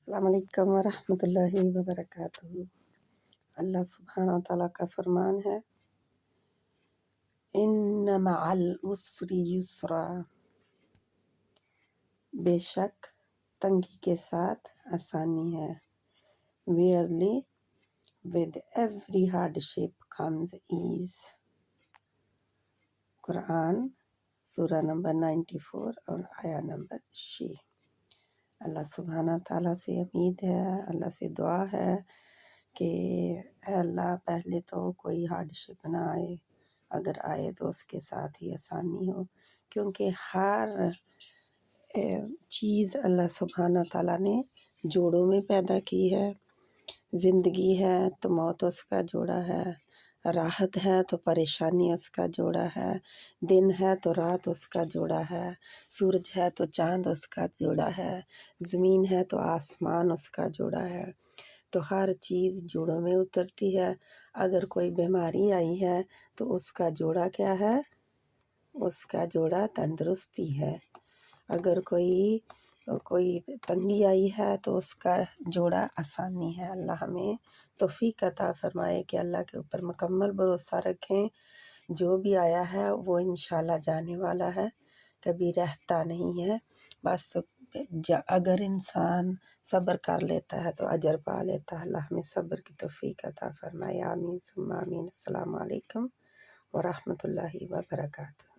السلام علیکم ورحمۃ اللہ وبرکاتہ۔ اللہ سبحانہ و تعالیٰ کا فرمان ہے، ان مع العسر یسرا، بے شک تنگی کے ساتھ آسانی ہے۔ Verily with every hardship comes ease۔ قرآن سورہ نمبر 94 اور آیا نمبر 6۔ اللہ سبحانہ تعالیٰ سے امید ہے، اللہ سے دعا ہے کہ اے اللہ پہلے تو کوئی ہارڈشپ نہ آئے، اگر آئے تو اس کے ساتھ ہی آسانی ہو، کیونکہ ہر چیز اللہ سبحانہ تعالیٰ نے جوڑوں میں پیدا کی ہے۔ زندگی ہے تو موت اس کا جوڑا ہے، راحت ہے تو پریشانی اس کا جوڑا ہے، دن ہے تو رات اس کا جوڑا ہے، سورج ہے تو چاند اس کا جوڑا ہے، زمین ہے تو آسمان اس کا جوڑا ہے۔ تو ہر چیز جوڑوں میں اترتی ہے۔ اگر کوئی بیماری آئی ہے تو اس کا جوڑا کیا ہے؟ اس کا جوڑا تندرستی ہے۔ اگر کوئی تنگی آئی ہے تو اس کا جوڑا آسانی ہے۔ اللہ ہمیں توفیق عطا فرمائے کہ اللہ کے اوپر مکمل بھروسہ رکھیں، جو بھی آیا ہے وہ انشاءاللہ جانے والا ہے، کبھی رہتا نہیں ہے۔ بس اگر انسان صبر کر لیتا ہے تو اجر پا لیتا ہے۔ اللہ ہمیں صبر کی توفیق عطا فرمائے، آمین ثم آمین۔ السلام علیکم ورحمۃ اللہ وبرکاتہ۔